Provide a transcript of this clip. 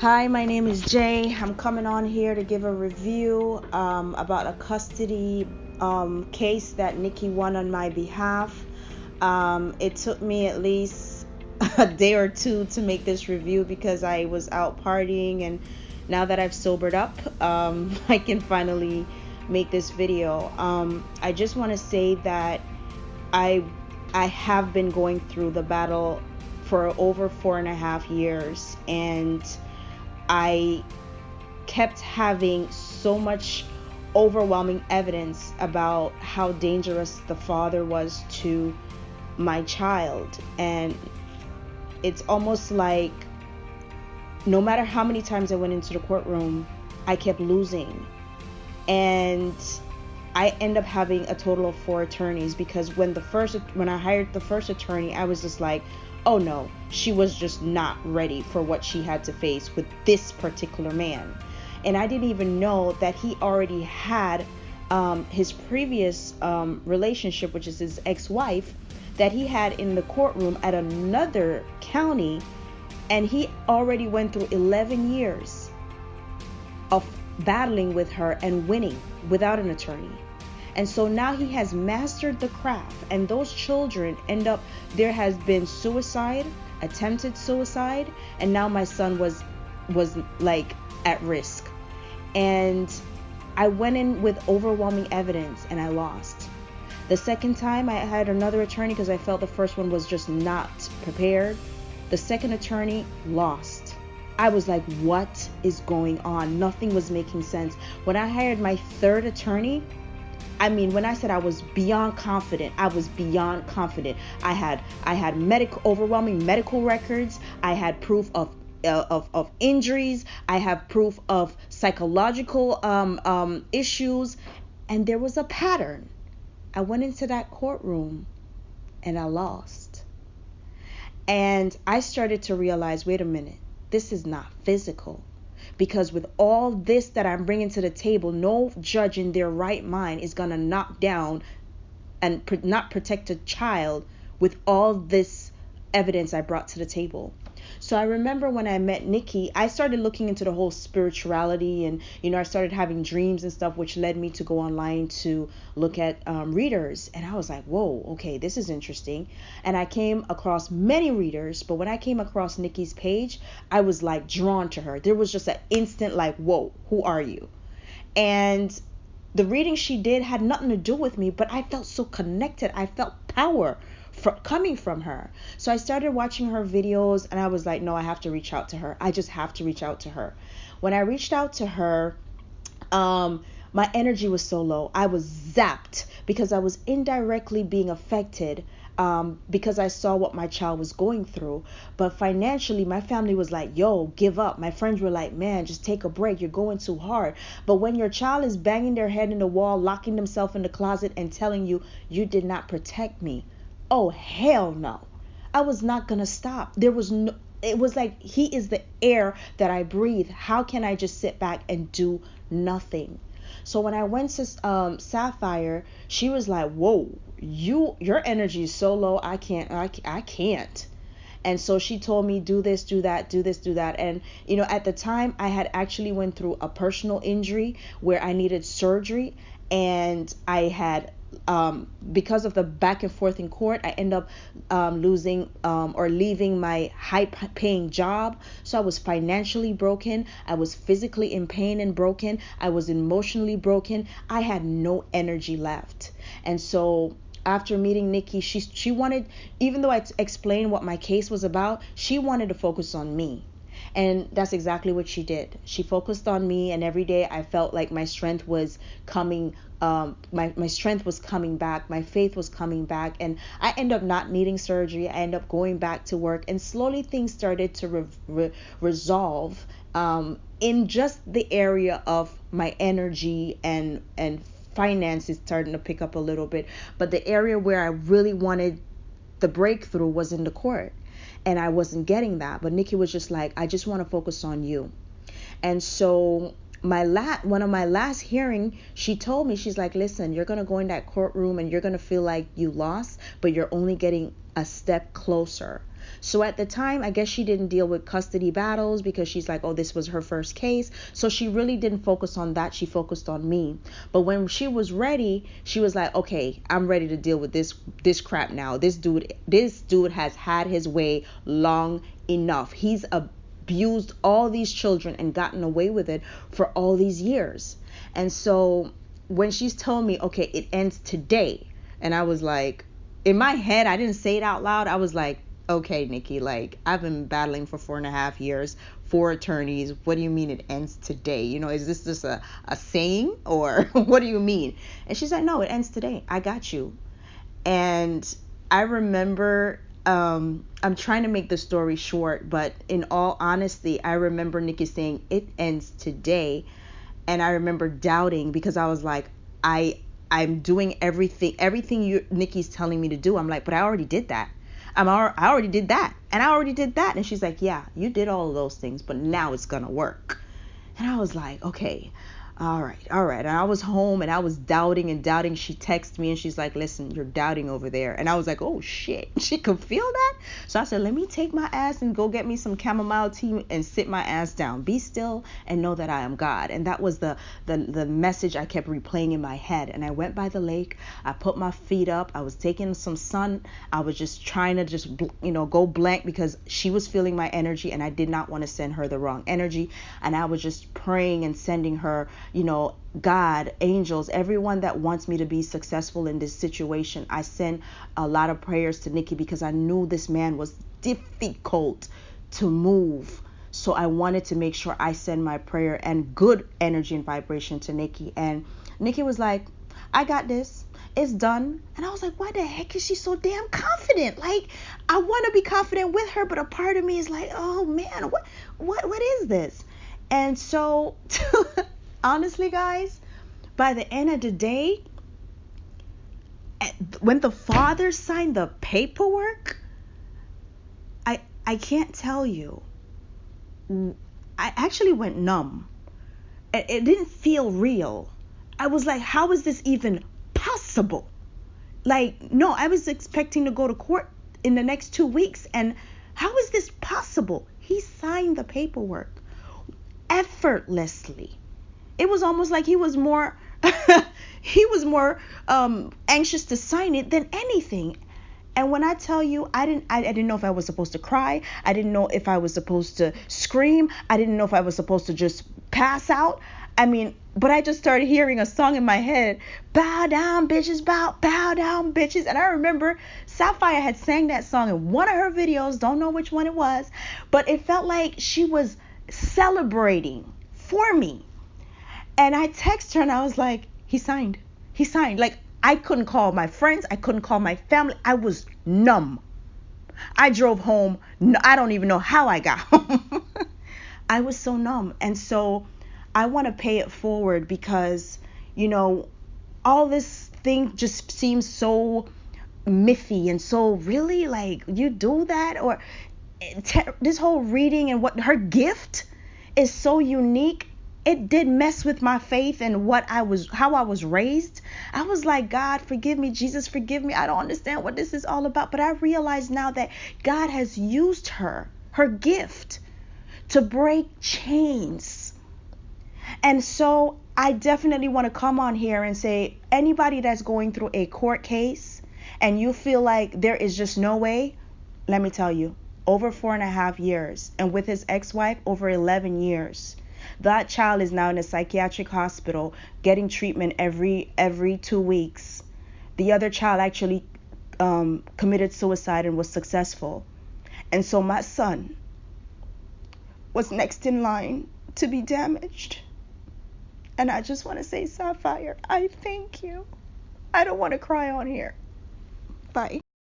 Hi, my name is Jay. I'm coming on here to give a review about a custody case that Nikki won on my behalf. It took me at least a day or two to make this review because I was out partying, and now that I've sobered up, I can finally make this video. I just want to say that I have been going through the battle for over 4.5 years, and I kept having so much overwhelming evidence about how dangerous the father was to my child. And it's almost like no matter how many times I went into the courtroom, I kept losing. And I end up having a total of 4 attorneys, because when I hired the first attorney, I was just like, oh no, she was just not ready for what she had to face with this particular man. And I didn't even know that he already had his previous relationship, which is his ex-wife, that he had in the courtroom at another county, and he already went through 11 years of battling with her and winning without an attorney. And so now he has mastered the craft, and those children there has been suicide, attempted suicide, and now my son was like at risk. And I went in with overwhelming evidence and I lost. The second time I had another attorney because I felt the first one was just not prepared. The second attorney lost. I was like, what is going on? Nothing was making sense. When I hired my third attorney, when I said I was beyond confident, I was beyond confident. I had overwhelming medical records. I had proof of injuries. I have proof of psychological issues, and there was a pattern. I went into that courtroom and I lost. And I started to realize, wait a minute, this is not physical. Because with all this that I'm bringing to the table, no judge in their right mind is going to knock down and not protect a child with all this evidence I brought to the table. So I remember when I met Nikki, I started looking into the whole spirituality, and I started having dreams and stuff, which led me to go online to look at readers. And I was like, whoa, okay, this is interesting. And I came across many readers, but when I came across Nikki's page, I was like drawn to her. There was just an instant like, whoa, who are you? And the reading she did had nothing to do with me, but I felt so connected. I felt power coming from her. So I started watching her videos, and I was like, no, I have to reach out to her. I just have to reach out to her. When I reached out to her, my energy was so low. I was zapped because I was indirectly being affected because I saw what my child was going through. But financially, my family was like, yo, give up. My friends were like, man, just take a break. You're going too hard. But when your child is banging their head in the wall, locking themselves in the closet and telling you, you did not protect me, oh, hell no. I was not going to stop. It was like, he is the air that I breathe. How can I just sit back and do nothing? So when I went to Sapphire, she was like, whoa, your energy is so low. I can't. And so she told me, do this, do that, do this, do that. And, at the time I had actually went through a personal injury where I needed surgery, and I had because of the back and forth in court, I end up losing or leaving my high-paying job. So I was financially broken. I was physically in pain and broken. I was emotionally broken. I had no energy left. And so after meeting Nikki, she wanted, even though I explained what my case was about, she wanted to focus on me. And that's exactly what she did. She focused on me, and every day I felt like my strength was coming. My strength was coming back. My faith was coming back, and I ended up not needing surgery. I ended up going back to work, and slowly things started to resolve in just the area of my energy and finances starting to pick up a little bit. But the area where I really wanted the breakthrough was in the court. And I wasn't getting that. But Nikki was just like, I just want to focus on you. And so one of my last hearing, she told me, she's like, listen, you're going to go in that courtroom and you're going to feel like you lost, but you're only getting a step closer. So at the time, I guess she didn't deal with custody battles because she's like, oh, this was her first case. So she really didn't focus on that. She focused on me. But when she was ready, she was like, okay, I'm ready to deal with this crap now. This dude has had his way long enough. He's abused all these children and gotten away with it for all these years. And so when she's told me, okay, it ends today, and I was like, in my head, I didn't say it out loud. I was like, okay, Nikki, like, I've been battling for 4.5 years, 4 attorneys. What do you mean it ends today? You know, is this just a saying, or what do you mean? And she's like, no, it ends today. I got you. And I remember, I'm trying to make the story short, but in all honesty, I remember Nikki saying it ends today. And I remember doubting because I was like, I'm doing everything Nikki's telling me to do. I'm like, but I already did that. I already did that. And I already did that. And she's like, yeah, you did all of those things, but now it's going to work. And I was like, okay, all right. And I was home and I was doubting. She texted me and she's like, listen, you're doubting over there. And I was like, oh shit, she could feel that. So I said, let me take my ass and go get me some chamomile tea and sit my ass down. Be still and know that I am God. And that was the message I kept replaying in my head. And I went by the lake. I put my feet up. I was taking some sun. I was just trying to go blank because she was feeling my energy and I did not want to send her the wrong energy. And I was just praying and sending her, God, angels, everyone that wants me to be successful in this situation. I sent a lot of prayers to Nikki because I knew this man was difficult to move. So I wanted to make sure I send my prayer and good energy and vibration to Nikki. And Nikki was like, I got this. It's done. And I was like, why the heck is she so damn confident? Like, I want to be confident with her, but a part of me is like, oh man, what is this? And so honestly, guys, by the end of the day, when the father signed the paperwork, I can't tell you. I actually went numb. It didn't feel real. I was like, how is this even possible? Like, no, I was expecting to go to court in the next 2 weeks. And how is this possible? He signed the paperwork effortlessly. It was almost like he was more anxious to sign it than anything. And when I tell you, I didn't know if I was supposed to cry. I didn't know if I was supposed to scream. I didn't know if I was supposed to just pass out. I mean, but I just started hearing a song in my head. Bow down, bitches, bow down, bitches. And I remember Sapphire had sang that song in one of her videos. Don't know which one it was. But it felt like she was celebrating for me. And I texted her and I was like, he signed. Like, I couldn't call my friends. I couldn't call my family. I was numb. I drove home. I don't even know how I got home. I was so numb. And so I want to pay it forward because, all this thing just seems so mythy and so really like you do that, or this whole reading and what her gift is so unique. It did mess with my faith and how I was raised. I was like, God, forgive me. Jesus, forgive me. I don't understand what this is all about. But I realize now that God has used her gift, to break chains. And so I definitely want to come on here and say, anybody that's going through a court case and you feel like there is just no way, let me tell you, over 4.5 years, and with his ex-wife, over 11 years. That child is now in a psychiatric hospital getting treatment every 2 weeks. The other child actually committed suicide and was successful. And so my son was next in line to be damaged. And I just want to say, Sapphire, I thank you. I don't want to cry on here. Bye.